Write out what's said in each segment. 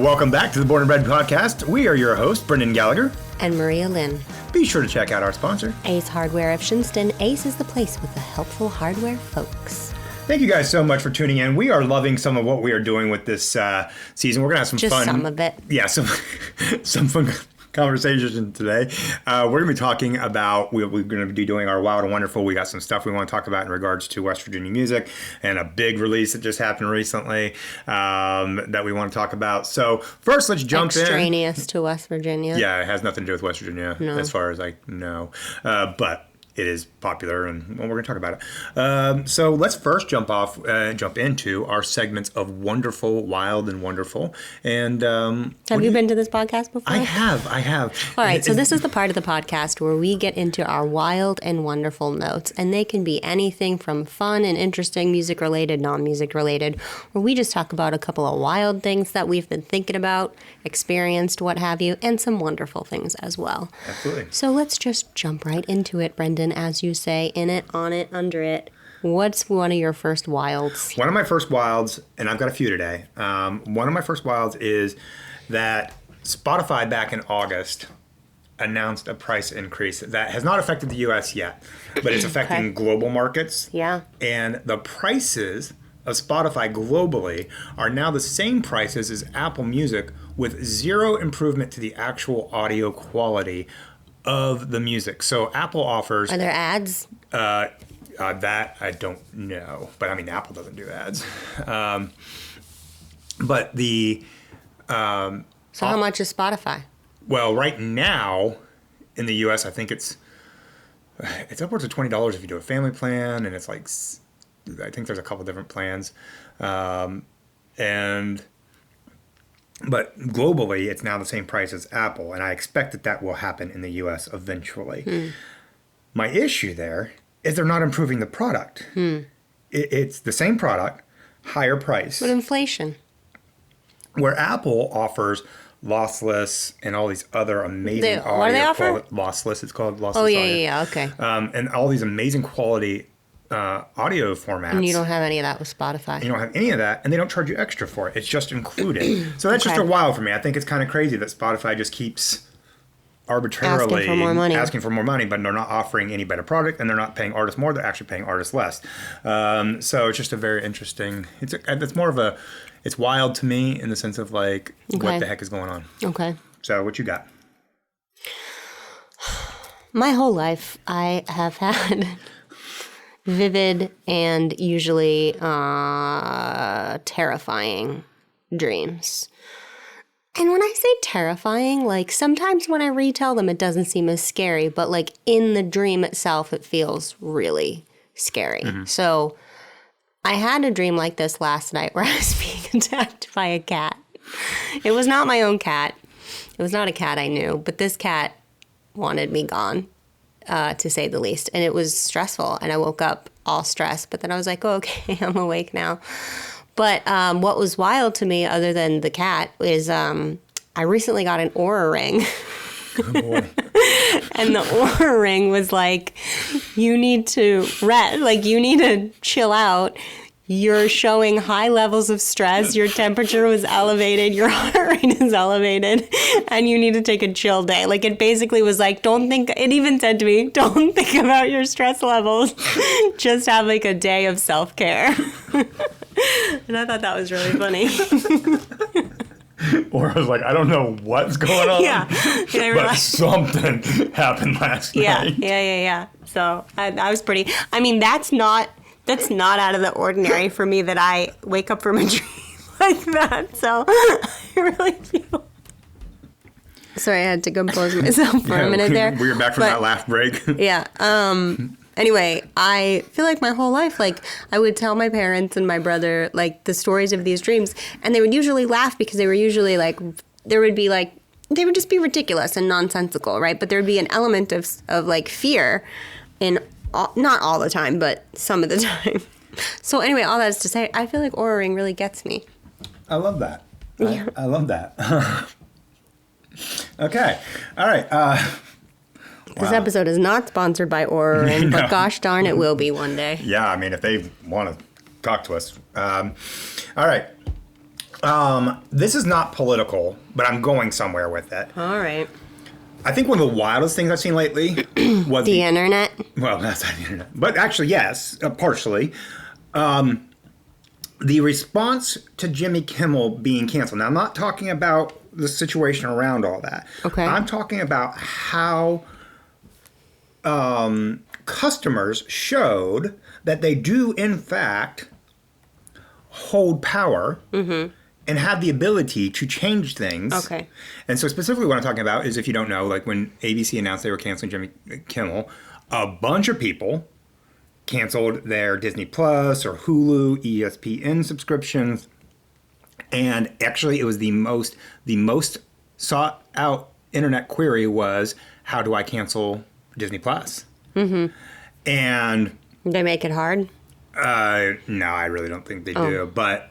Welcome back to the Born and Bred Podcast. We are your hosts, Brendan Gallagher and Maria Lynn. Be sure to check out our sponsor, Ace Hardware of Shinston. Ace is the place with the helpful hardware folks. Thank you guys so much for tuning in. We are loving some of what we are doing with this season. We're going to have some Just fun. some of it. Yeah, some fun conversation today. We're going to be talking about, we're going to be doing our Wild and Wonderful. We got some stuff we want to talk about in regards to West Virginia music and a big release that just happened recently that we want to talk about. So first, let's jump in. Extraneous to West Virginia. Yeah, it has nothing to do with West Virginia as far as I know. But it is popular, and we're going to talk about it. So let's first jump into our segments of Wonderful, Wild, and Wonderful. And have you been to this podcast before? I have. All right, so this is the part of the podcast where we get into our Wild and Wonderful notes, and they can be anything from fun and interesting, music-related, non-music-related, where we just talk about a couple of wild things that we've been thinking about, experienced, what have you, and some wonderful things as well. Absolutely. So let's just jump right into it, Brendan. As you say, in it, on it, under it. What's one of your first wilds? One of my first wilds, and I've got a few today. One of my first wilds is that Spotify back in August announced a price increase that has not affected the U.S. yet, but it's affecting global markets. Yeah. And the prices of Spotify globally are now the same prices as Apple Music, with zero improvement to the actual audio quality of the music. So Apple offers... Are there ads? That I don't know. But I mean, Apple doesn't do ads. But the... So how much is Spotify? Well, right now in the U.S., I think it's upwards of $20 if you do a family plan, and it's like... I think there's a couple different plans. But globally, it's now the same price as Apple, and I expect that will happen in the U.S. eventually. My issue there is they're not improving the product. It's the same product, higher price. But inflation. Where Apple offers lossless and all these other amazing audio. What do they offer? Lossless, it's called lossless. Oh, audio. yeah, okay. And all these amazing quality audio formats. And you don't have any of that with Spotify. You don't have any of that, and they don't charge you extra for it. It's just included. So that's just a while for me. I think it's kind of crazy that Spotify just keeps arbitrarily asking for more money, but they're not offering any better product, and they're not paying artists more. They're actually paying artists less. So it's just a very interesting. It's more of a. It's wild to me in the sense of like, what the heck is going on? Okay. So what you got? My whole life, I have had vivid and usually terrifying dreams. And when I say terrifying, like sometimes when I retell them, it doesn't seem as scary, but like in the dream itself, it feels really scary. Mm-hmm. So I had a dream like this last night where I was being attacked by a cat. It was not my own cat. It was not a cat I knew, but this cat wanted me gone. To say the least. And it was stressful. And I woke up all stressed. But then I was like, oh, okay, I'm awake now. But what was wild to me, other than the cat, is I recently got an Oura ring. Oh, boy. And the Oura ring was like, you need to rest. Like, you need to chill out. You're showing high levels of stress. Your temperature was elevated. Your heart rate is elevated. And you need to take a chill day. Like, it basically was like, it even said to me, don't think about your stress levels. Just have like a day of self-care. And I thought that was really funny. Or I was like, I don't know what's going on. Yeah. But something happened last night. Yeah. So I was pretty, I mean, that's not out of the ordinary for me that I wake up from a dream like that. So I really feel... Sorry, I had to compose myself for a minute there. We were back from that laugh break. Yeah. Anyway, I feel like my whole life, like, I would tell my parents and my brother, like, the stories of these dreams, and they would usually laugh because they were usually, like, they would just be ridiculous and nonsensical, right? But there would be an element of like, fear in not all the time, but some of the time. So anyway, all that is to say, I feel like Oura Ring really gets me. I love that. I love that. Okay. All right. This episode is not sponsored by Oura Ring, but gosh darn it will be one day. Yeah, I mean, if they want to talk to us. All right. This is not political, but I'm going somewhere with it. All right. I think one of the wildest things I've seen lately was the internet. Well, that's not the internet. But actually, yes, partially. The response to Jimmy Kimmel being canceled. Now, I'm not talking about the situation around all that. Okay. I'm talking about how customers showed that they do, in fact, hold power and have the ability to change things. Okay. And so specifically what I'm talking about is, if you don't know, like when ABC announced they were canceling Jimmy Kimmel, a bunch of people canceled their Disney Plus or Hulu, ESPN subscriptions. And actually it was the most sought out internet query was, how do I cancel Disney Plus? Mm-hmm. And they make it hard? No, I really don't think they do. But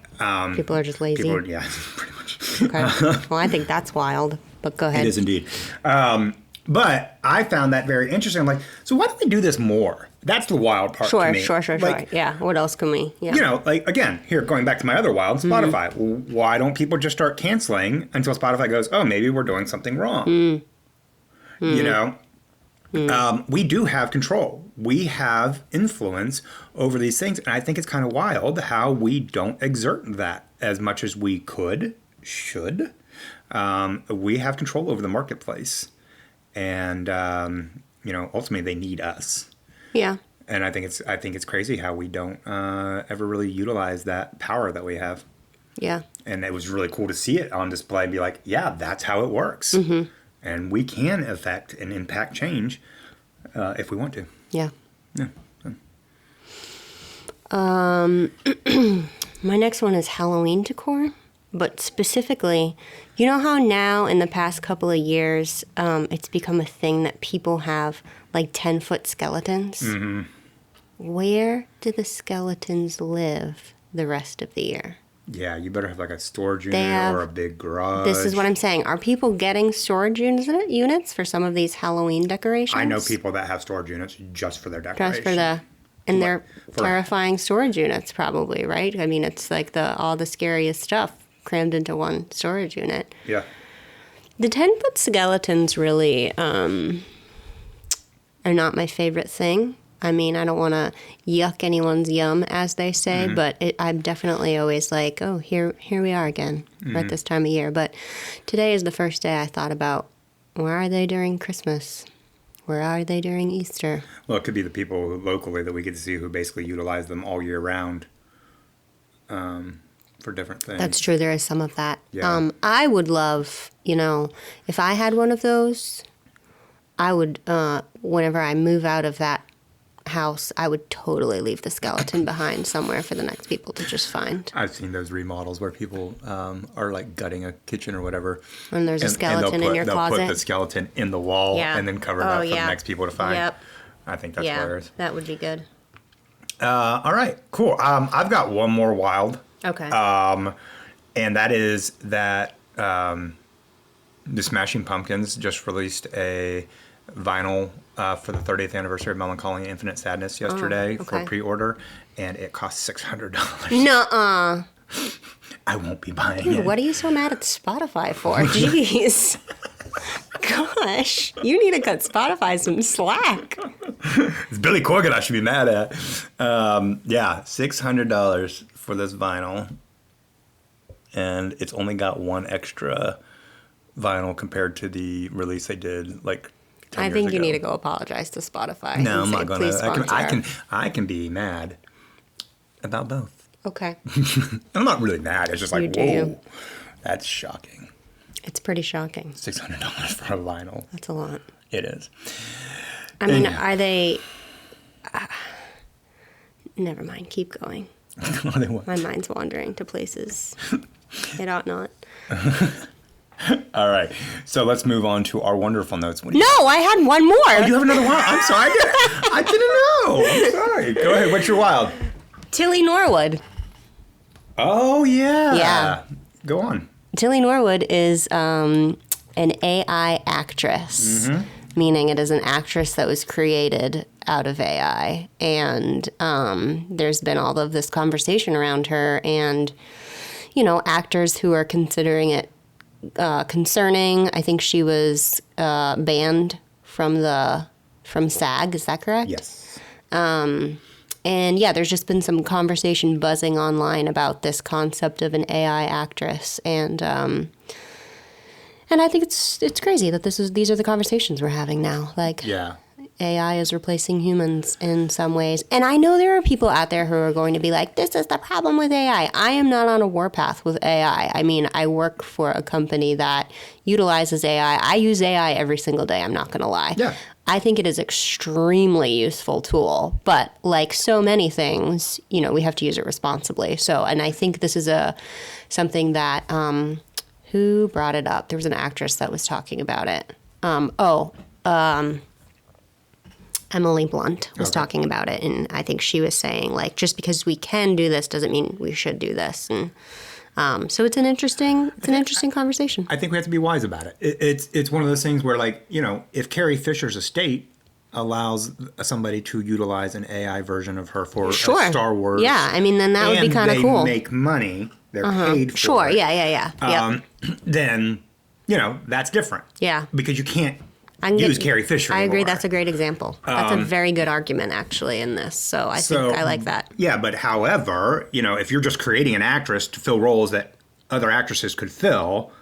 people are just lazy. Yeah, pretty much. Okay. Well, I think that's wild. But go ahead. It is indeed. But I found that very interesting. I'm like, so why don't we do this more? That's the wild part to me. Sure. Like, yeah. What else can we? Yeah. You know, like, again, here, going back to my other wild, Spotify. Why don't people just start canceling until Spotify goes, oh, maybe we're doing something wrong? You know? We do have control. We have influence over these things. And I think it's kind of wild how we don't exert that as much as we should. We have control over the marketplace. And, you know, ultimately they need us. Yeah. And I think it's crazy how we don't ever really utilize that power that we have. Yeah. And it was really cool to see it on display and be like, yeah, that's how it works. Mm-hmm. And we can affect and impact change if we want to. Yeah. Yeah. My next one is Halloween decor. But specifically, you know how now in the past couple of years, it's become a thing that people have like 10-foot skeletons? Mm-hmm. Where do the skeletons live the rest of the year? Yeah, you better have like a storage unit or a big garage. This is what I'm saying. Are people getting storage units for some of these Halloween decorations? I know people that have storage units just for their decorations. And they're terrifying storage units probably, right? I mean, it's like all the scariest stuff crammed into one storage unit. Yeah. The 10-foot skeletons really are not my favorite thing. I mean, I don't want to yuck anyone's yum, as they say, but I'm definitely always like, oh, here we are again, at this time of year. But today is the first day I thought about, where are they during Christmas? Where are they during Easter? Well, it could be the people locally that we get to see who basically utilize them all year round for different things. That's true. There is some of that. Yeah. I would love, if I had one of those, I would, whenever I move out of that house, I would totally leave the skeleton behind somewhere for the next people to just find. I've seen those remodels where people are like gutting a kitchen or whatever. And there's a skeleton in your closet. They'll put the skeleton in the wall and then cover it up for the next people to find. Yep. I think that's hilarious. That would be good. All right, cool. I've got one more wild. Okay. And that is that the Smashing Pumpkins just released a vinyl for the 30th anniversary of Melancholy and Infinite Sadness yesterday for pre-order, and it cost $600. Nuh-uh. I won't be buying Dude, it. what are you so mad at Spotify for? Jeez. Gosh, you need to cut Spotify some slack. It's Billy Corgan I should be mad at. Yeah, $600 for this vinyl, and it's only got one extra vinyl compared to the release they did like 10 I think years you ago. need to go apologize to Spotify. No, I'm not going to. I can be mad about both. Okay. I'm not really mad. It's just like, whoa, that's shocking. It's pretty shocking. $600 for a vinyl. That's a lot. It is. I mean, are they... never mind. Keep going. My mind's wandering to places it ought not. All right. So let's move on to our wonderful notes. No, I had one more. Oh, you have another one? I'm sorry. I didn't know. I'm sorry. Go ahead. What's your wild? Tilly Norwood. Oh, yeah. Yeah. Go on. Tilly Norwood is an AI actress, meaning it is an actress that was created out of AI. And there's been all of this conversation around her. And, actors who are considering it concerning. I think she was banned from SAG. Is that correct? Yes. And yeah, there's just been some conversation buzzing online about this concept of an AI actress, and I think it's crazy that these are the conversations we're having now. Like, yeah. AI is replacing humans in some ways. And I know there are people out there who are going to be like, this is the problem with AI. I am not on a warpath with AI. I mean, I work for a company that utilizes AI. I use AI every single day, I'm not going to lie. Yeah. I think it is an extremely useful tool. But like so many things, we have to use it responsibly. So, and I think this is something that, who brought it up? There was an actress that was talking about it. Emily Blunt was talking about it, and I think she was saying, like, just because we can do this doesn't mean we should do this. And so it's an interesting conversation. I think we have to be wise about it. It's one of those things where, like, if Carrie Fisher's estate allows somebody to utilize an AI version of her for Star Wars. Yeah, I mean, then that would be kind of cool. And they make money. They're paid for Sure, it. yeah. Then, that's different. Yeah. Because you can't use Carrie Fisher anymore. I agree. That's a great example. That's a very good argument, actually, in this. So I think I like that. Yeah, but however, if you're just creating an actress to fill roles that other actresses could fill,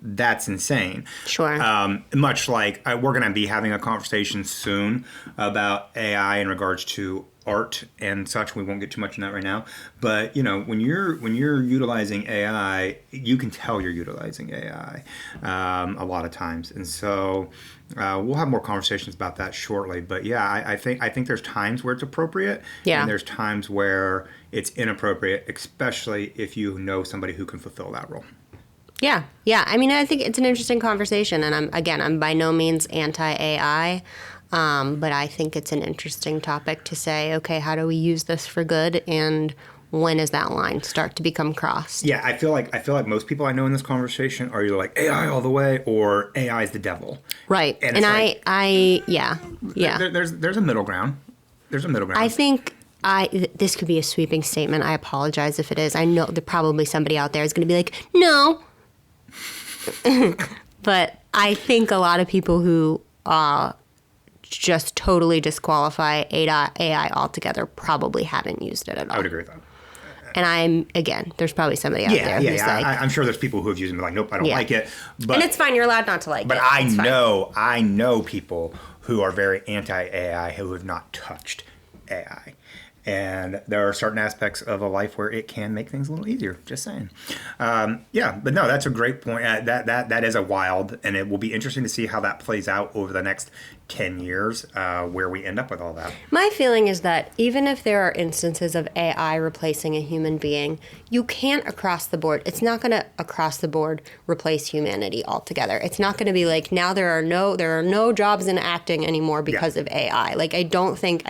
that's insane. Sure. Much like we're going to be having a conversation soon about AI in regards to art and such. We won't get too much in that right now. But when you're utilizing AI, you can tell you're utilizing AI a lot of times, and so we'll have more conversations about that shortly. But yeah, I think there's times where it's appropriate, and there's times where it's inappropriate, especially if you know somebody who can fulfill that role. Yeah. I mean, I think it's an interesting conversation, and I'm by no means anti-AI, but I think it's an interesting topic to say, okay, how do we use this for good, and when does that line start to become crossed? Yeah, I feel like most people I know in this conversation are either like AI all the way or AI is the devil. Right, and yeah. There's a middle ground. I think. This could be a sweeping statement. I apologize if it is. I know that probably somebody out there is going to be like, no. But I think a lot of people who just totally disqualify AI altogether probably haven't used it at all. I would agree with that. And there's probably somebody out there who's like... I'm sure there's people who have used it and be like, nope, I don't like it. But, and it's fine. You're allowed not to like it. But I know people who are very anti-AI who have not touched AI. And there are certain aspects of a life where it can make things a little easier. Just saying. But no, that's a great point. That is a wild, and it will be interesting to see how that plays out over the next 10 years, where we end up with all that. My feeling is that even if there are instances of AI replacing a human being, you can't across the board. It's not going to across the board replace humanity altogether. It's not going to be like now there are no jobs in acting anymore because of AI. Like I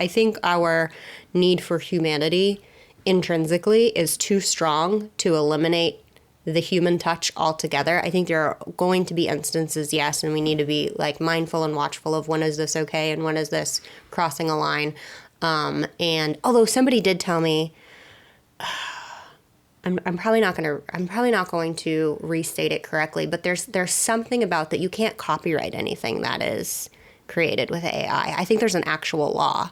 think our need for humanity intrinsically is too strong to eliminate the human touch altogether. I think there are going to be instances, yes, and we need to be like mindful and watchful of when is this okay and when is this crossing a line. And although somebody did tell me, I'm probably not going to restate it correctly, but there's something about that you can't copyright anything that is created with AI. I think there's an actual law.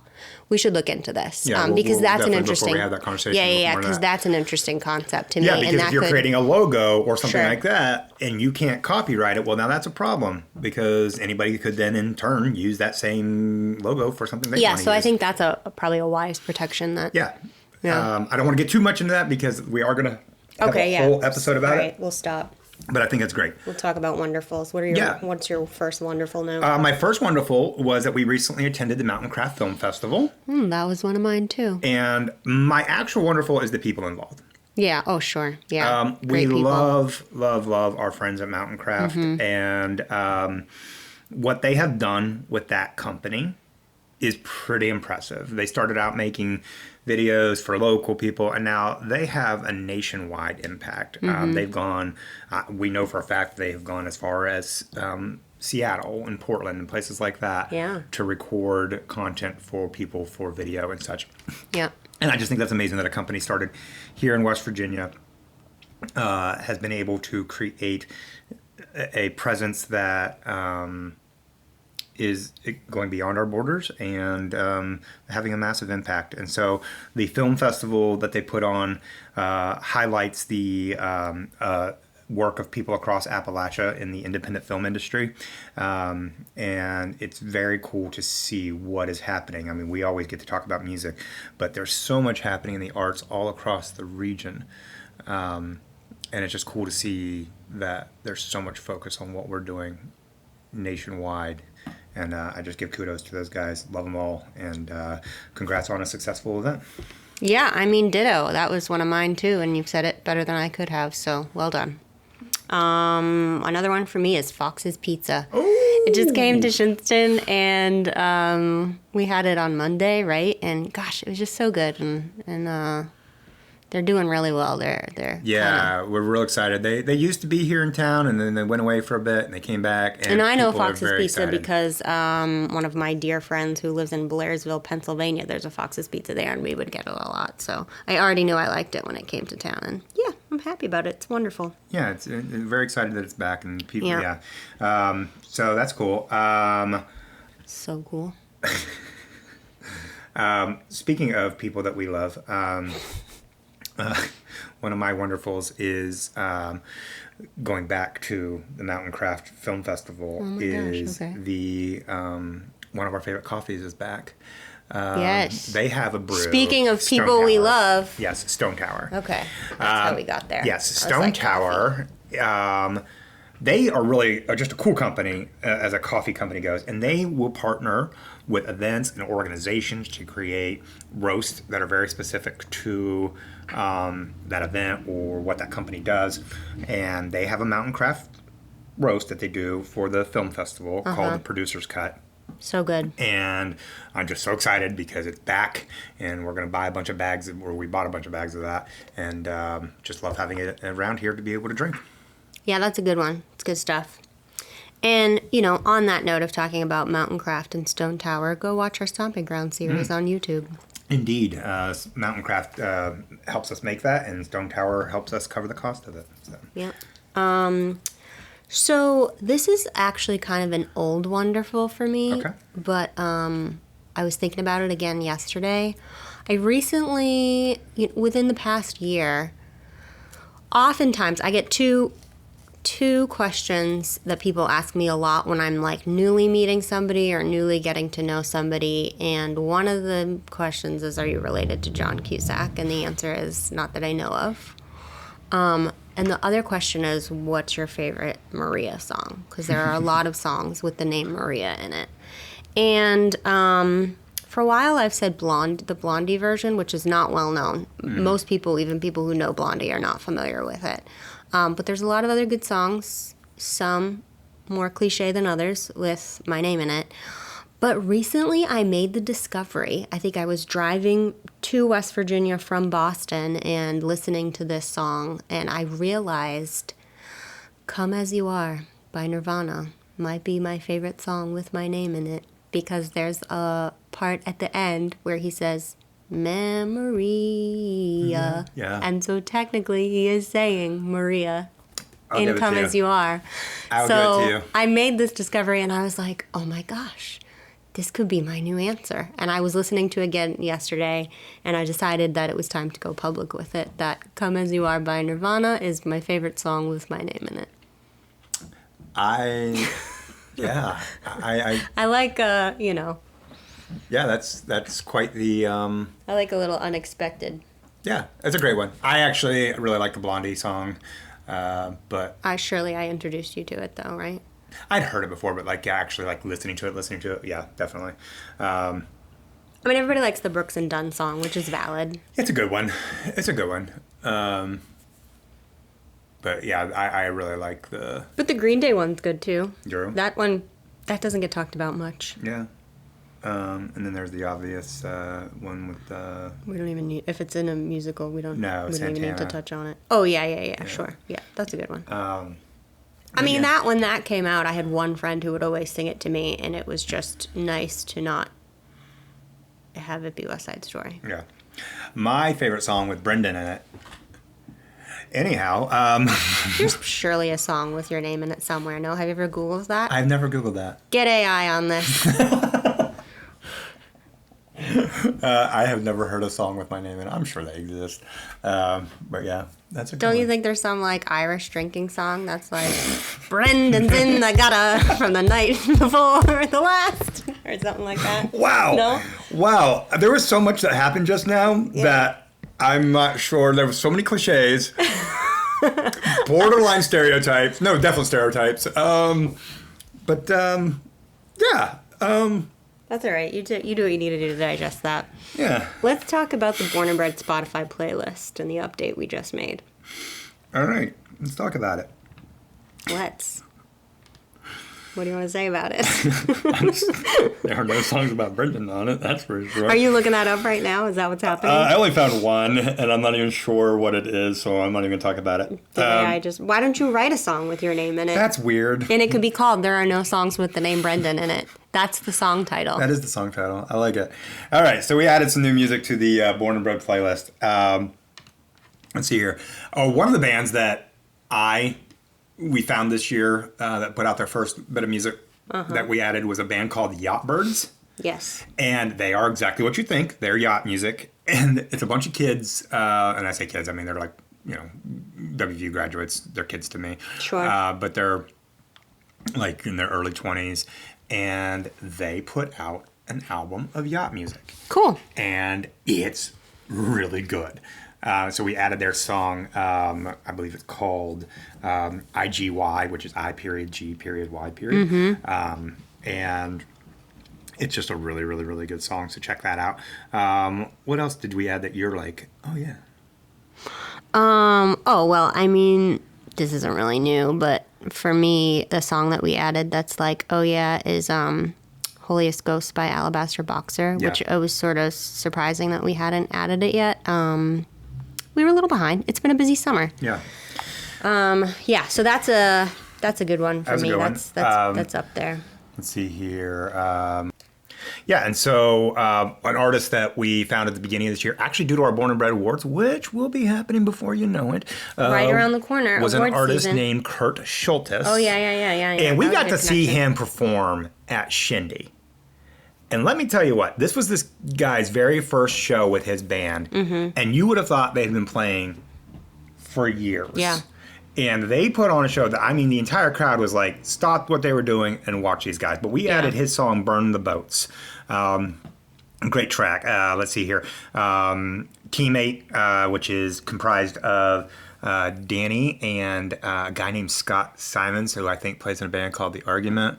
We should look into this because that's an interesting. Before we have that conversation. Yeah, because that's an interesting concept to me. Yeah, because if you're creating a logo or something like that, and you can't copyright it, well, now that's a problem because anybody could then in turn use that same logo for something they want to use. Yeah, so I think that's probably a wise protection. I don't want to get too much into that because we are going to have a whole episode about it. All right, we'll stop. But I think it's great. We'll talk about wonderfuls. What's your first wonderful note? My first wonderful was that we recently attended the Mountain Craft Film Festival. That was one of mine too. And my actual wonderful is the people involved. Yeah. Oh, sure. Yeah. We love our friends at Mountain Craft, and what they have done with that company is pretty impressive. They started out making videos for local people, and now they have a nationwide impact. They've gone, we know for a fact they have gone as far as Seattle and Portland and places like that to record content for people for video and such. Yeah. And I just think that's amazing that a company started here in West Virginia has been able to create a presence that is going beyond our borders and having a massive impact. And so the film festival that they put on highlights the work of people across Appalachia in the independent film industry. And it's very cool to see what is happening. I mean, we always get to talk about music, but there's so much happening in the arts all across the region. And it's just cool to see that there's so much focus on what we're doing nationwide. And I just give kudos to those guys. Love them all. And congrats on a successful event. Yeah, I mean, ditto. That was one of mine, too. And you've said it better than I could have. So well done. Another one for me is Fox's Pizza. Ooh. It just came to Shinston, and we had it on Monday, right? And gosh, it was just so good. And they're doing really well. They're we're real excited. They used to be here in town, and then they went away for a bit, and they came back. And I know Fox's Pizza because one of my dear friends who lives in Blairsville, Pennsylvania, there's a Fox's Pizza there, and we would get it a lot. So I already knew I liked it when it came to town, and yeah, I'm happy about it. It's wonderful. Yeah, it's very excited that it's back, and people. Yeah. So that's cool. So cool. Speaking of people that we love. One of my wonderfuls is going back to the Mountain Craft Film Festival. The one of our favorite coffees is back. Yes. They have a brew. Speaking of people we love. Yes, Stone Tower. Okay. That's how we got there. Yes, Stone Tower. They are really just a cool company as a coffee company goes, and they will partner with events and organizations to create roasts that are very specific to that event or what that company does. And they have a Mountain Craft roast that they do for the film festival called the Producer's Cut. So good. And I'm just so excited because it's back, and we're going to buy a bunch of bags, or we bought a bunch of bags of that, and just love having it around here to be able to drink. Yeah, that's a good one. It's good stuff. And, on that note of talking about Mountain Craft and Stone Tower, go watch our Stomping Ground series on YouTube. Indeed. Mountain Craft helps us make that, and Stone Tower helps us cover the cost of it. So. Yeah. So this is actually kind of an old wonderful for me. Okay. But I was thinking about it again yesterday. I recently, within the past year, oftentimes I get two questions that people ask me a lot when I'm like newly meeting somebody or newly getting to know somebody. And one of the questions is, are you related to John Cusack? And the answer is not that I know of. And the other question is, what's your favorite Maria song? Because there are a lot of songs with the name Maria in it. And for a while I've said the Blondie version, which is not well known. Most people, even people who know Blondie, are not familiar with it. But there's a lot of other good songs, some more cliche than others, with my name in it. But recently I made the discovery. I think I was driving to West Virginia from Boston and listening to this song, and I realized Come As You Are by Nirvana might be my favorite song with my name in it, because there's a part at the end where he says, Maria. Yeah. And so technically he is saying Maria in Come As You Are. I'll give it to you. I made this discovery and I was like, oh my gosh, this could be my new answer. And I was listening to it again yesterday, and I decided that it was time to go public with it, that Come As You Are by Nirvana is my favorite song with my name in it. I like, Yeah, that's quite the... I like a little unexpected. Yeah, it's a great one. I actually really like the Blondie song, but... Surely I introduced you to it, though, right? I'd heard it before, but actually listening to it, yeah, definitely. I mean, everybody likes the Brooks and Dunn song, which is valid. It's a good one. But yeah, I really like the... But the Green Day one's good, too. Drew? That one, that doesn't get talked about much. Yeah. And then there's the obvious one with the... We don't even need... If it's in a musical, we don't even need to touch on it. Oh, yeah, sure. Yeah, that's a good one. I mean, that when that came out, I had one friend who would always sing it to me, and it was just nice to not have it be West Side Story. Yeah. My favorite song with Brendan in it Anyhow, there's surely a song with your name in it somewhere. No, have you ever Googled that? I've never Googled that. Get AI on this. I have never heard a song with my name in it. I'm sure they exist. But yeah, that's a good Don't you one. think there's some like Irish drinking song that's like Brendan's in the gutter from the night before the last or something like that? Wow. No? Wow. There was so much that happened just now that I'm not sure. There was so many cliches. Borderline stereotypes. No, definitely stereotypes. Yeah. That's all right. You do what you need to do to digest that. Yeah. Let's talk about the Born and Bred Spotify playlist and the update we just made. All right. Let's talk about it. Let's. What do you want to say about it? There are no songs about Brendan on it, that's for sure. Are you looking that up right now? Is that what's happening? I only found one, and I'm not even sure what it is, so I'm not even going to talk about it. Why don't you write a song with your name in it? That's weird. And it could be called There Are No Songs with the Name Brendan in It. That's the song title. That is the song title. I like it. All right, so we added some new music to the Born and Bred playlist. Let's see here. Oh, one of the bands that we found this year that put out their first bit of music that we added was a band called Yachtbirds. Yes. And they are exactly what you think. They're yacht music. And it's a bunch of kids. And I say kids, I mean, they're like, WVU graduates. They're kids to me. Sure. But they're like in their early 20s. And they put out an album of yacht music. Cool. And it's really good. So we added their song, I believe it's called IGY, which is I period G period Y period. Mm-hmm. And it's just a really, really, really good song. So check that out. What else did we add that you're like, oh yeah? Well, I mean, this isn't really new, but for me, the song that we added that's like, oh yeah, is Holiest Ghost by Alabaster Boxer, which it was sort of surprising that we hadn't added it yet. We were a little behind. It's been a busy summer. Yeah. So that's a good one for me. That's up there. Let's see here. And so an artist that we found at the beginning of this year, actually due to our Born and Bred Awards, which will be happening before you know it. Right around the corner. Was an artist season. named Kurt Schultes. Oh, yeah. And we got to see him perform at Shindy. And let me tell you what, this was this guy's very first show with his band, and you would have thought they had been playing for years. Yeah. And they put on a show that, I mean, the entire crowd was like, stop what they were doing and watch these guys. But we added his song, Burn the Boats. Great track. Let's see here. Teammate, which is comprised of Danny and a guy named Scott Simons, who I think plays in a band called The Argument.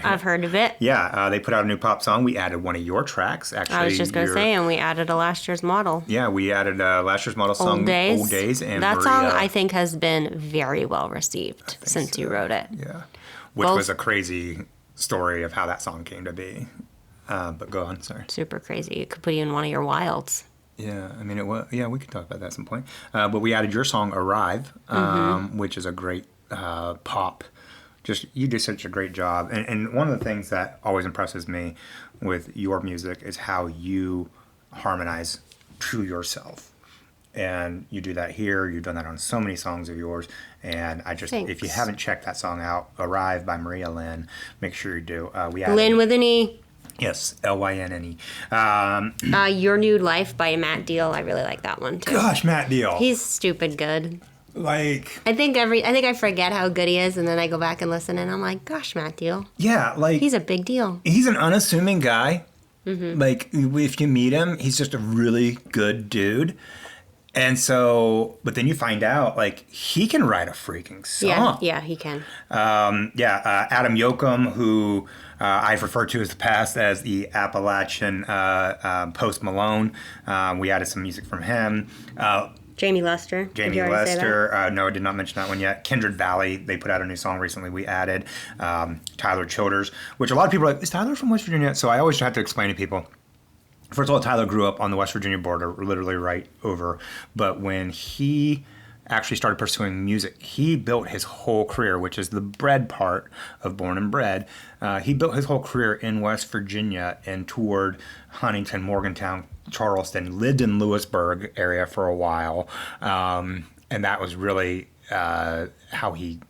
I've heard of it. Yeah, they put out a new pop song. We added one of your tracks, actually. I was just going to say, and we added a Last Year's Model. Yeah, we added last year's model song, Old Days. And that Maria, song, I think, has been very well received since you wrote it. Yeah, which was a crazy story of how that song came to be. But go on, sorry. Super crazy. It could put you in one of your wilds. Yeah, I mean, it was. Yeah, we could talk about that at some point. But we added your song, Arrive, which is a great pop. You did such a great job. And one of the things that always impresses me with your music is how you harmonize to yourself. And you do that here. You've done that on so many songs of yours. And Thanks. If you haven't checked that song out, Arrive by Maria Lynn, make sure you do. We added, Lynn with an E. Yes, Lynne. Your New Life by Matt Deal. I really like that one too. Gosh, Matt Deal. He's stupid good. Like, I think I forget how good he is, and then I go back and listen, and I'm like, gosh, Matt Deal. Yeah, like He's a big deal. He's an unassuming guy. Like, if you meet him, he's just a really good dude. And so, but then you find out, like, he can write a freaking song. Yeah, he can. Adam Yoakum, who I've referred to in the past as the Appalachian Post Malone. We added some music from him. Jamie Lester. Jamie Lester. No, I did not mention that one yet. Kindred Valley. They put out a new song recently. We added Tyler Childers, which a lot of people are like, is Tyler from West Virginia? So I always have to explain to people. First of all, Tyler grew up on the West Virginia border, literally right over. But when he actually started pursuing music, he built his whole career, which is the bread part of Born and Bred. He built his whole career in West Virginia and toured Huntington, Morgantown, Charleston, lived in Lewisburg area for a while. and that was really how he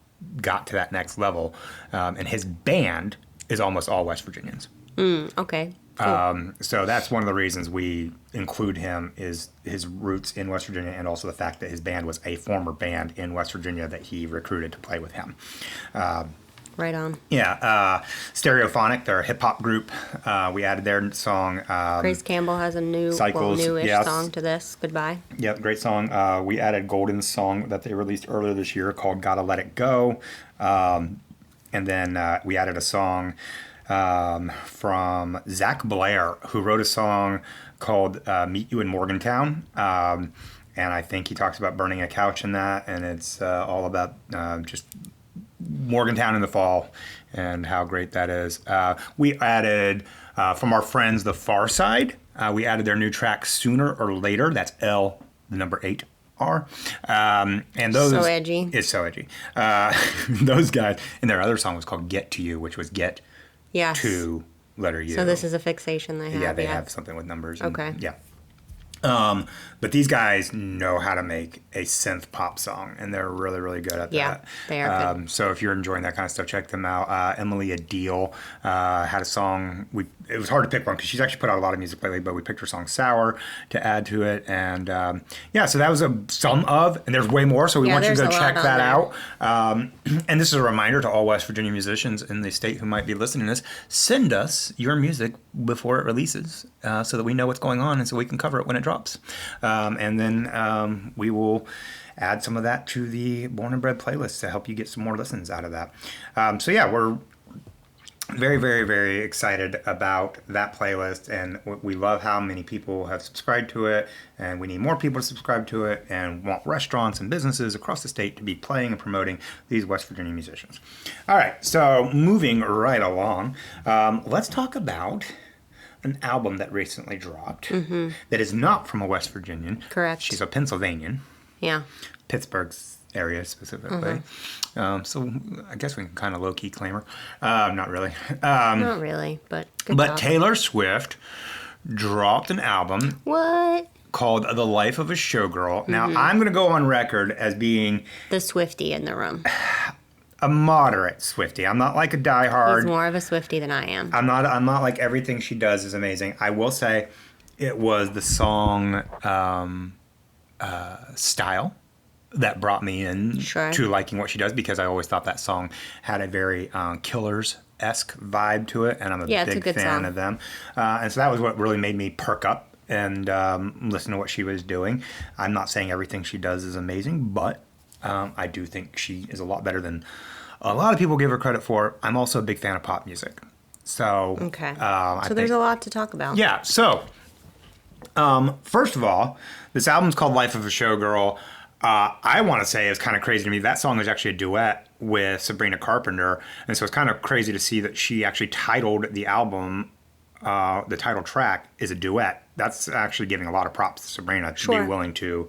got to that next level. And his band is almost all West Virginians. Okay. Cool. So that's one of the reasons we include him, is his roots in West Virginia, and also the fact that his band was a former band in West Virginia that he recruited to play with him. Right on. Yeah, Stereophonic, they're a hip hop group. We added their song. Grace Campbell has a newish song to this. Goodbye. Yep, great song. We added Golden's song that they released earlier this year called "Gotta Let It Go," and then we added a song from Zach Blair, who wrote a song called "Meet You in Morgantown." And I think he talks about burning a couch in that, and it's all about just Morgantown in the fall and how great that is. We added, from our friends The Far Side, we added their new track Sooner or Later. That's L, the number 8, R. And those, so edgy. It's so edgy. Those guys, and their other song was called Get to You, which was get to letter U. So this is a fixation they have. Yeah, they have something with numbers. And, okay. Yeah. But these guys know how to make a synth pop song, and they're really, really good at that. Yeah, they are good. So if you're enjoying that kind of stuff, check them out. Emily Adele had a song. It was hard to pick one because she's actually put out a lot of music lately, but we picked her song Sour to add to it. And so that was some of, and there's way more, so we want you to go check that out. And this is a reminder to all West Virginia musicians in the state who might be listening to this, send us your music before it releases so that we know what's going on and so we can cover it when it drops. And then we will add some of that to the Born and Bred playlist to help you get some more listens out of that. We're very, very, very excited about that playlist, and we love how many people have subscribed to it, and we need more people to subscribe to it, and want restaurants and businesses across the state to be playing and promoting these West Virginia musicians. All right, so moving right along, let's talk about an album that recently dropped that is not from a West Virginian. Correct. She's a Pennsylvanian. Yeah. Pittsburgh's area specifically. So I guess we can kind of low-key claim her. Not really. Not really, but good But job. Taylor Swift dropped an album called The Life of a Showgirl. Now, I'm going to go on record as being the Swiftie in the room. a moderate Swiftie. I'm not like a diehard. He's more of a Swiftie than I am. I'm not like everything she does is amazing. I will say it was the song Style that brought me in to liking what she does, because I always thought that song had a very Killers-esque vibe to it, and I'm a big fan of them. And so that was what really made me perk up and listen to what she was doing. I'm not saying everything she does is amazing, but I do think she is a lot better than a lot of people give her credit for. I'm also a big fan of pop music. So, so there's a lot to talk about. Yeah. So, first of all, this album's called Life of a Showgirl. I want to say it's kind of crazy to me. That song is actually a duet with Sabrina Carpenter. And so it's kind of crazy to see that she actually titled the album, the title track is a duet. That's actually giving a lot of props to Sabrina to be willing to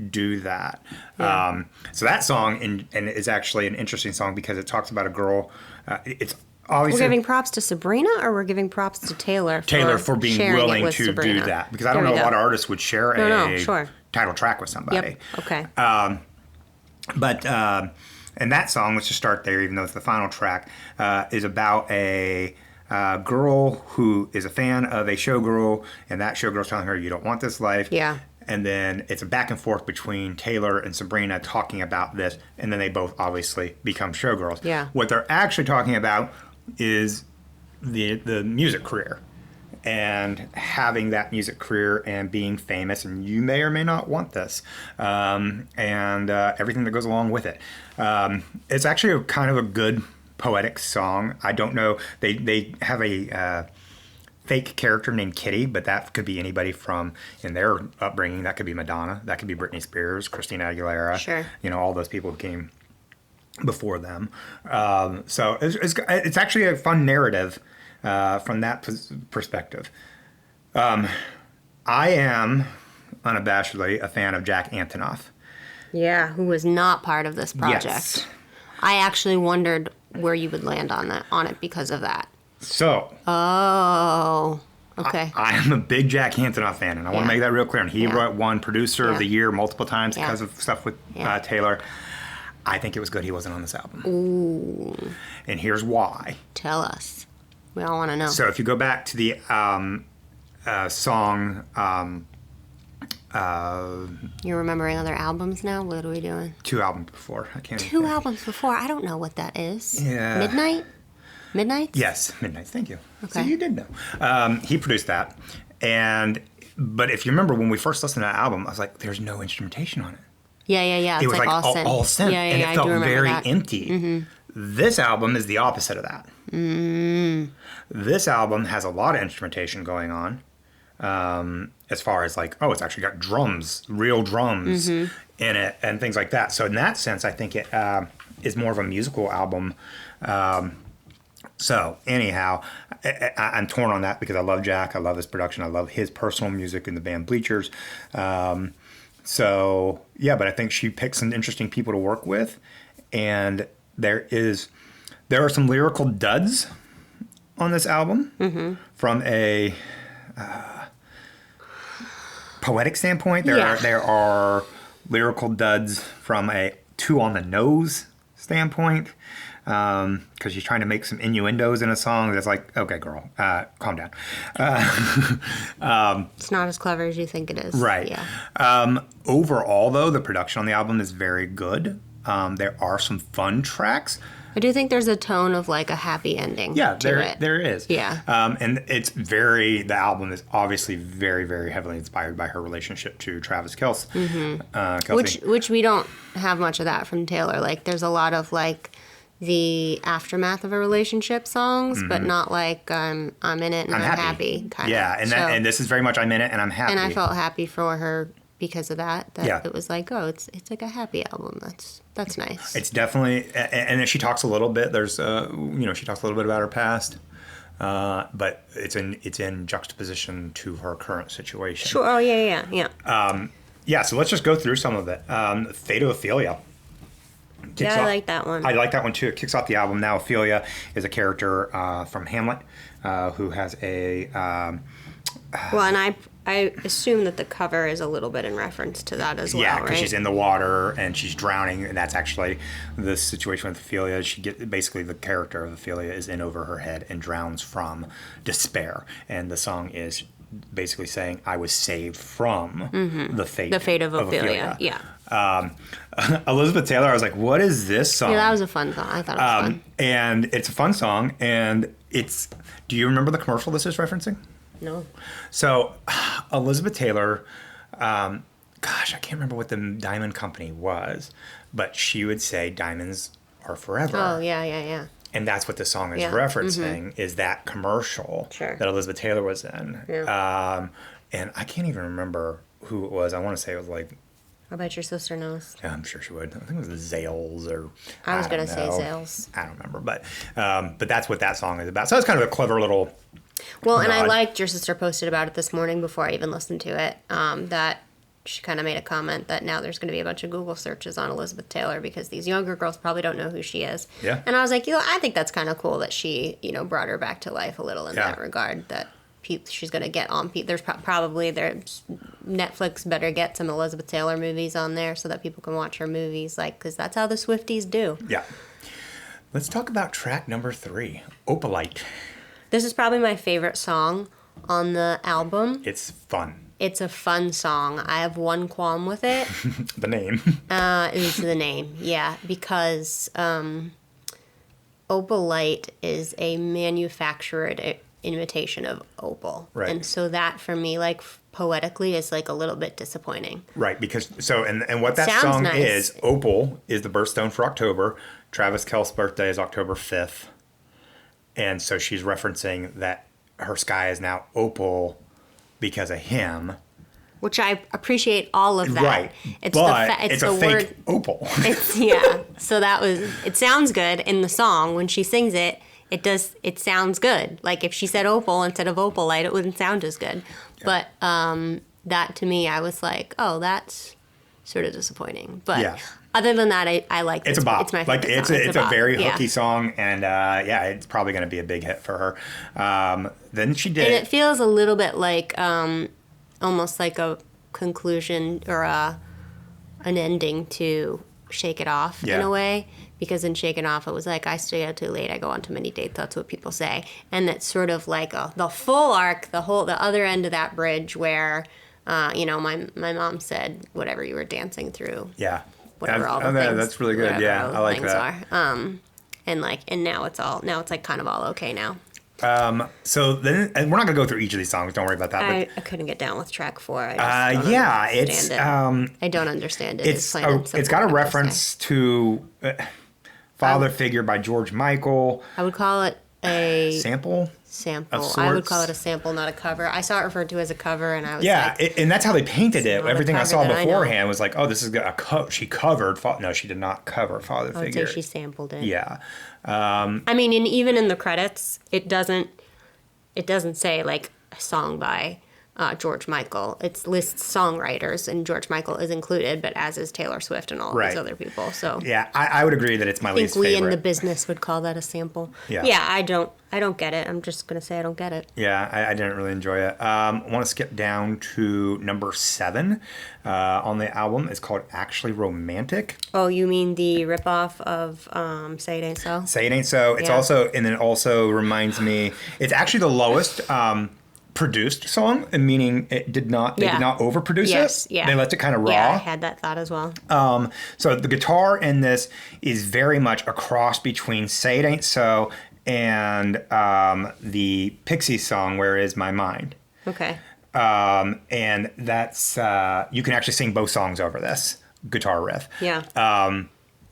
do that. Yeah. So that song and is actually an interesting song because it talks about a girl. It's obviously, we're giving props to Sabrina, or we're giving props to Taylor for being willing to do that, because I don't know a lot of artists would share a title track with somebody. Yep. Okay. And that song, let's just start there, even though it's the final track, is about a girl who is a fan of a showgirl, and that showgirl's telling her, you don't want this life. Yeah. And then it's a back and forth between Taylor and Sabrina talking about this, and then they both obviously become showgirls. Yeah. What they're actually talking about is the music career, and having that music career and being famous, and you may or may not want this, and everything that goes along with it. It's actually a kind of a good poetic song. I don't know. They have a fake character named Kitty, but that could be anybody from in their upbringing. That could be Madonna. That could be Britney Spears, Christina Aguilera. Sure. You know, all those people who came before them. So it's actually a fun narrative from that perspective. I am unabashedly a fan of Jack Antonoff. Yeah, who was not part of this project. Yes. I actually wondered where you would land on it because of that. So. Oh. Okay. I am a big Jack Antonoff fan, and I want to make that real clear. And he won Producer of the Year multiple times because of stuff with Taylor. I think it was good he wasn't on this album. Ooh. And here's why. Tell us. We all want to know. So if you go back to the song... You're remembering other albums now? What are we doing? 2 albums before. I can't. 2 albums before? I don't know what that is. Yeah. Midnight? Midnights? Yes, Midnights. Thank you. Okay. So you did know. He produced that. But if you remember when we first listened to that album, I was like, there's no instrumentation on it. Yeah. It was like all synth. Yeah, and it felt very that. empty. Mm-hmm. This album is the opposite of that. Mm. This album has a lot of instrumentation going on. As far as like, it's actually got drums, real drums in it and things like that. So in that sense, I think it is more of a musical album. So anyhow, I'm torn on that because I love Jack. I love his production. I love his personal music in the band Bleachers. So yeah, but I think she picked some interesting people to work with. And there are some lyrical duds on this album from a... poetic standpoint. There are lyrical duds from a too on the nose standpoint, because she's trying to make some innuendos in a song that's like, okay, girl, calm down. It's not as clever as you think it is. Right. Yeah. Overall, though, the production on the album is very good. There are some fun tracks. I do think there's a tone of like a happy ending to it. There is. Yeah. And the album is obviously very, very heavily inspired by her relationship to Travis Kelce. Mm-hmm. Which we don't have much of that from Taylor. Like there's a lot of like the aftermath of a relationship songs, but not like I'm in it and I'm happy kind of. Yeah, and this is very much I'm in it and I'm happy. And I felt happy for her because of that. It was like, it's like a happy album. That's nice. It's definitely, and she talks a little bit. She talks a little bit about her past, but it's in juxtaposition to her current situation. Sure. Oh yeah. Yeah. So let's just go through some of it. Fate of Ophelia. I like that one. I like that one too. It kicks off the album. Now Ophelia is a character from Hamlet who has a. Well, and I assume that the cover is a little bit in reference to that as well, right? Yeah, because she's in the water and she's drowning, and that's actually the situation with Ophelia. Basically the character of Ophelia is in over her head and drowns from despair, and the song is basically saying, "I was saved from the fate of Ophelia." Yeah. Elizabeth Taylor, I was like, "What is this song?" Yeah, that was a fun song. I thought it was fun. And it's a fun song, and it's. Do you remember the commercial this is referencing? No. So, Elizabeth Taylor, I can't remember what the diamond company was, but she would say diamonds are forever. Oh, yeah. And that's what the song is referencing, is that commercial that Elizabeth Taylor was in. Yeah. And I can't even remember who it was. I want to say it was like... I bet your sister knows. Yeah, I'm sure she would. I think it was Zales or... I was going to say Zales. I don't remember, but that's what that song is about. So it's kind of a clever little... Well, and I liked your sister posted about it this morning before I even listened to it, that she kind of made a comment that now there's going to be a bunch of Google searches on Elizabeth Taylor because these younger girls probably don't know who she is. Yeah. And I was like, I think that's kind of cool that she, brought her back to life a little in that regard, that she's going to get on. There's Netflix better get some Elizabeth Taylor movies on there so that people can watch her movies, because that's how the Swifties do. Yeah. Let's talk about track number 3, Opalite. This is probably my favorite song on the album. It's fun. It's a fun song. I have one qualm with it. The name. Is the name, yeah. Because Opalite is a manufactured imitation of opal. Right. And so that, for me, poetically, is a little bit disappointing. Right, because, and what that song is, opal is the birthstone for October. Travis Kelce's birthday is October 5th. And so she's referencing that her sky is now opal because of him. Which I appreciate all of that. Right. It's it's the a fake word, opal. So it sounds good in the song. When she sings it, it sounds good. Like if she said opal instead of opalite, it wouldn't sound as good. Yeah. But that to me, I was like, oh, that's sort of disappointing. But other than that, I like it. It's a bop. It's my favorite song. It's a very hooky song, and it's probably going to be a big hit for her. Then she did. And it feels a little bit like almost like a conclusion or an ending to Shake It Off in a way. Because in Shake It Off, it was like, I stay out too late, I go on too many dates, that's what people say. And that's sort of like the full arc, the other end of that bridge where, my mom said, whatever you were dancing through. Yeah. Whatever all the things. That's really good. Yeah, I like that. And now it's like kind of all okay now. So then, and we're not gonna go through each of these songs. Don't worry about that. I couldn't get down with track 4. It's I don't understand it. It's got a reference to Father Figure by George Michael. I would call it a sample. I would call it a sample, not a cover. I saw it referred to as a cover, and I was and that's how they painted it. Everything I saw beforehand was like, oh, this is a cover. She covered. No, she did not cover Father Figure. I would say she sampled it. Yeah. I mean, and even in the credits, it doesn't say like a song by George Michael. It lists songwriters, and George Michael is included, but as is Taylor Swift and all of these other people. So yeah, I would agree that it's my least favorite. I think we in the business would call that a sample. Yeah, I don't get it. I'm just gonna say I don't get it. Yeah, I didn't really enjoy it. I want to skip down to number 7 on the album. It's called Actually Romantic. Oh, you mean the ripoff of Say It Ain't So? Say It Ain't So. It's also, and then it also reminds me, it's actually the lowest produced song, meaning they did not overproduce it. Yeah. They left it kind of raw. Yeah, I had that thought as well. So the guitar in this is very much a cross between Say It Ain't So and the Pixies song Where Is My Mind. Okay. And that's you can actually sing both songs over this guitar riff. Yeah.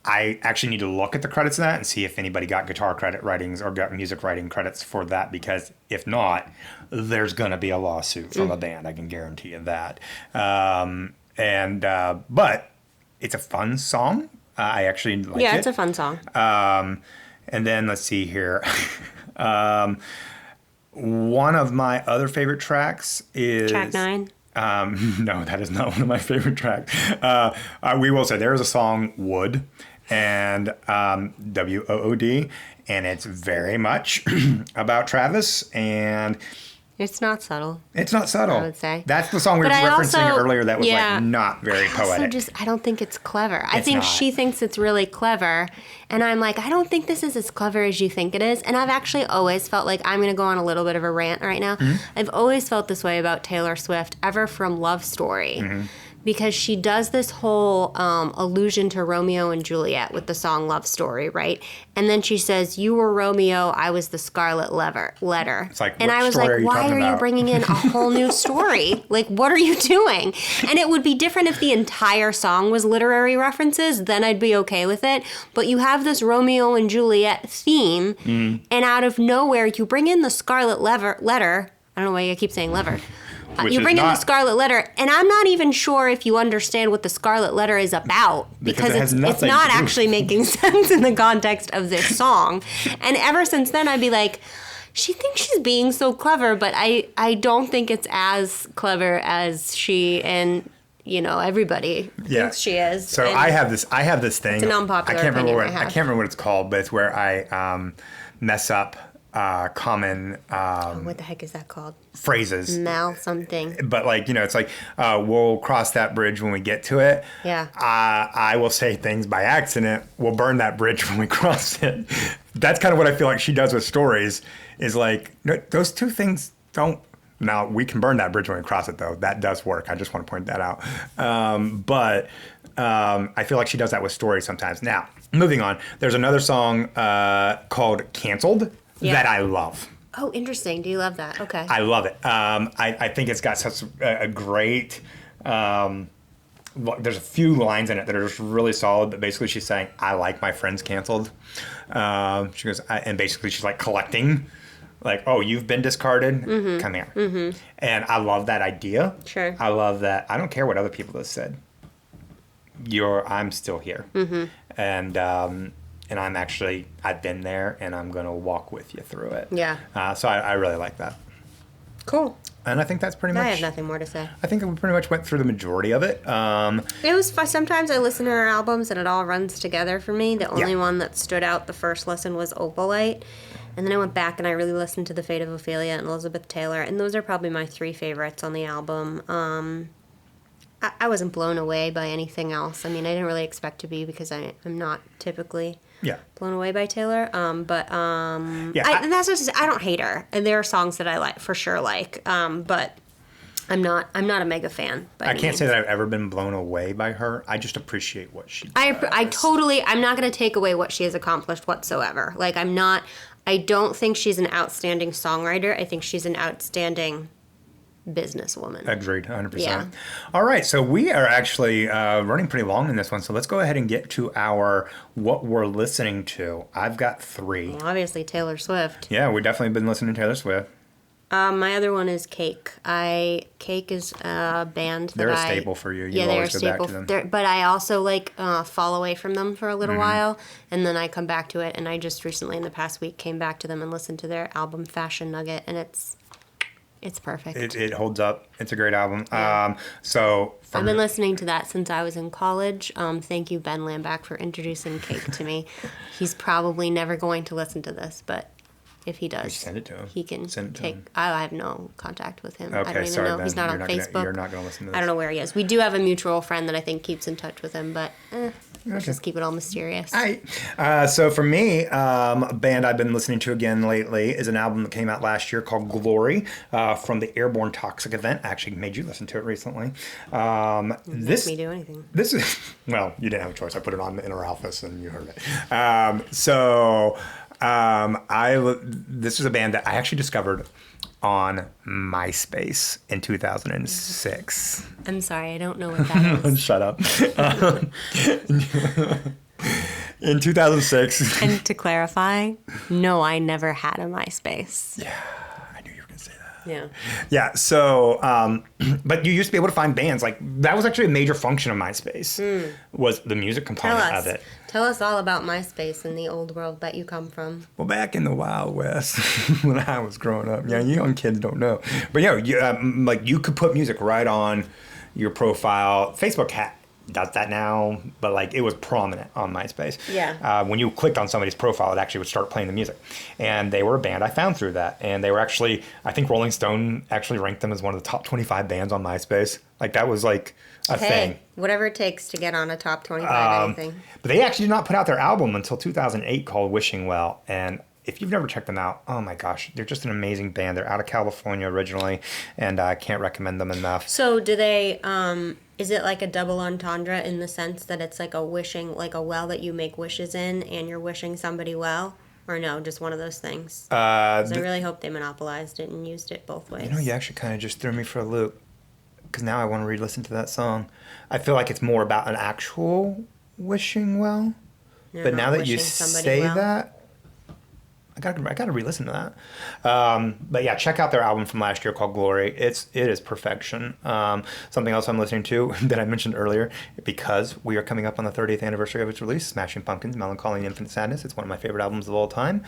I actually need to look at the credits of that and see if anybody got guitar credit writings or got music writing credits for that, because if not, there's going to be a lawsuit from a band. I can guarantee you that. But it's a fun song. I actually like it. Yeah, it's a fun song. And then let's see here. One of my other favorite tracks is track 9. No, that is not one of my favorite tracks. We will say there is a song Wood, and WOOD, and it's very much about Travis, and it's not subtle. It's not subtle. I would say that's the song we were referencing earlier. That was like not very poetic. I don't think it's clever. I think she thinks it's really clever, and I'm like, I don't think this is as clever as you think it is. And I've actually always felt like, I'm going to go on a little bit of a rant right now. Mm-hmm. I've always felt this way about Taylor Swift, ever from Love Story. Mm-hmm. Because she does this whole allusion to Romeo and Juliet with the song Love Story, right? And then she says, you were Romeo, I was the Scarlet Letter. It's like, and I was like, why are you bringing in a whole new story? Like, what are you doing? And it would be different if the entire song was literary references, then I'd be okay with it. But you have this Romeo and Juliet theme, and out of nowhere, you bring in the Scarlet Letter. I don't know why I keep saying lever. You bring in the Scarlet Letter, and I'm not even sure if you understand what the Scarlet Letter is about, because it's not actually making sense in the context of this song. And ever since then, I'd be like, she thinks she's being so clever, but I don't think it's as clever as she and everybody thinks she is. So I have this thing. It's an unpopular opinion I can't remember what it's called, but it's where I mess up common what the heck is that called? Phrases. Something. But it's like we'll cross that bridge when we get to it. Yeah. I will say things by accident. We'll burn that bridge when we cross it. That's kind of what I feel like she does with stories. Is like, no, those two things don't. Now we can burn that bridge when we cross it, though. That does work. I just want to point that out. But I feel like she does that with stories sometimes. Now, moving on. There's another song called "Canceled." Yeah. That I love. Oh, interesting. Do you love that? Okay. I love it. I think it's got such a great... there's a few lines in it that are just really solid, but basically she's saying, I like my friends canceled. She goes, and basically she's like collecting, like, oh, you've been discarded? Mm-hmm. Come here. Mm-hmm. And I love that idea. Sure. I love that. I don't care what other people have said. I'm still here. Mm-hmm. And I've been there, and I'm going to walk with you through it. Yeah. So I really like that. Cool. And I think that's pretty much... I have nothing more to say. I think we pretty much went through the majority of it. It was fun. Sometimes I listen to her albums and it all runs together for me. The only one that stood out the first listen was Opalite. And then I went back and I really listened to The Fate of Ophelia and Elizabeth Taylor. And those are probably my 3 favorites on the album. I wasn't blown away by anything else. I mean, I didn't really expect to be because I'm not typically blown away by Taylor. And that's just, I don't hate her. And there are songs that I like, for sure but I'm not a mega fan. I can't say that I've ever been blown away by her. I just appreciate what she does. I'm not going to take away what she has accomplished whatsoever. Like, I don't think she's an outstanding songwriter. I think she's an outstanding businesswoman. Agreed, 100%. Yeah. All right, so we are actually running pretty long in this one, so let's go ahead and get to our what we're listening to. I've got 3. Well, obviously Taylor Swift. Yeah, we've definitely been listening to Taylor Swift. My other one is Cake. Cake is a band that they're a staple for you. You they're a always go staple. back to them. But I also fall away from them for a little while, and then I come back to it. And I just recently, in the past week, came back to them and listened to their album Fashion Nugget, and it's perfect. It holds up. It's a great album. Yeah. I've been listening to that since I was in college. Thank you, Ben Lambach, for introducing Cake to me. He's probably never going to listen to this, but if he does, send it to him. He can take. I have no contact with him. Okay, I don't even know. He's not on Facebook. You're not going to listen to this. I don't know where he is. We do have a mutual friend that I think keeps in touch with him, but let's just keep it all mysterious. So for me, a band I've been listening to again lately is an album that came out last year called Glory from the Airborne Toxic event. I actually made you listen to it recently. This me do anything. This is well, you didn't have a choice. I put it on Inner Alphas and you heard it. This is a band that I actually discovered on MySpace in 2006. I'm sorry, I don't know what that is. Shut up. In 2006. And to clarify, no, I never had a MySpace. Yeah, I knew you were going to say that. Yeah. Yeah, so, but you used to be able to find bands. Like, that was actually a major function of MySpace, was the music component of it. Tell us all about MySpace and the old world that you come from. Well, back in the Wild West, when I was growing up, you young kids don't know. But, you could put music right on your profile. Facebook does that now, but it was prominent on MySpace. Yeah. When you clicked on somebody's profile, it actually would start playing the music. And they were a band I found through that. And they were actually, I think Rolling Stone actually ranked them as one of the top 25 bands on MySpace. That was a thing. Whatever it takes to get on a top 25 anything. But they actually did not put out their album until 2008 called Wishing Well. And if you've never checked them out, oh my gosh, they're just an amazing band. They're out of California originally, and I can't recommend them enough. So do they, is it like a double entendre in the sense that it's like a wishing, like a well that you make wishes in and you're wishing somebody well? Or no, just one of those things? I really hope they monopolized it and used it both ways. You actually kind of just threw me for a loop, because now I want to re-listen to that song. I feel like it's more about an actual wishing well, but now that you say that, I gotta re-listen to that. But yeah, check out their album from last year called Glory. It is perfection. Something else I'm listening to that I mentioned earlier, because we are coming up on the 30th anniversary of its release, Smashing Pumpkins, Melancholy and Infinite Sadness. It's one of my favorite albums of all time.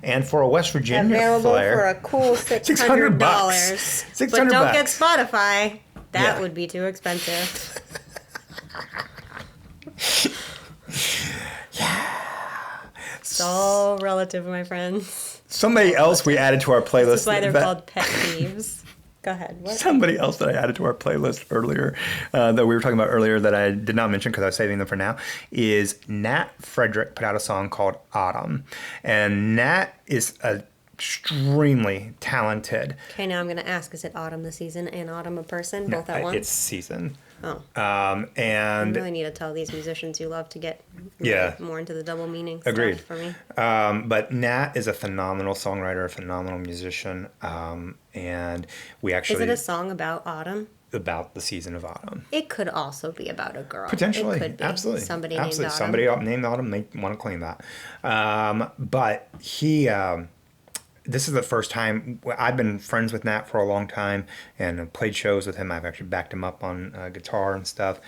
And for a West Virginia available flair, for a cool $600. $600. But don't get Spotify. That would be too expensive. It's all relative, my friends. Somebody else we added to our playlist. That's why they're called pet peeves. Go ahead. What? Somebody else that I added to our playlist earlier, that we were talking about earlier, that I did not mention because I was saving them for now, is Nat Frederick put out a song called Autumn. And Nat is a extremely talented. Okay, now I'm going to ask, is it autumn the season and autumn a person, both at once? It's season. Oh. And I really need to tell these musicians you love to get more into the double meaning Agreed. Stuff for me. But Nat is a phenomenal songwriter, a phenomenal musician, and we actually... Is it a song about autumn? About the season of autumn. It could also be about a girl. Potentially. It could be. Absolutely. Somebody named Autumn. Somebody named Autumn may want to claim that. But he... this is the first time I've been friends with Nat for a long time and played shows with him. I've actually backed him up on guitar and stuff.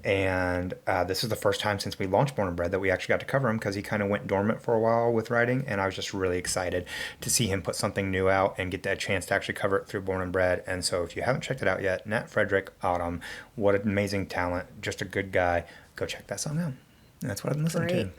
And this is the first time since we launched Born and Bred that we actually got to cover him because he kind of went dormant for a while with writing. And I was just really excited to see him put something new out and get that chance to actually cover it through Born and Bred. And so if you haven't checked it out yet, Nat Frederick Autumn, what an amazing talent, just a good guy. Go check that song out. That's what I've been listening to.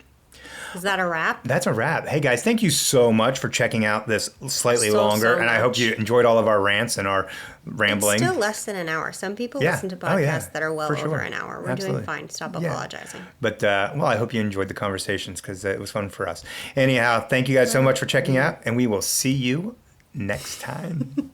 Is that a wrap? That's a wrap. Hey, guys, thank you so much for checking out this slightly longer. And I hope you enjoyed all of our rants and our rambling. It's still less than an hour. Some people listen to podcasts that are well over an hour. We're doing fine. Stop apologizing. But, well, I hope you enjoyed the conversations because it was fun for us. Anyhow, thank you guys so much for checking out, and we will see you next time.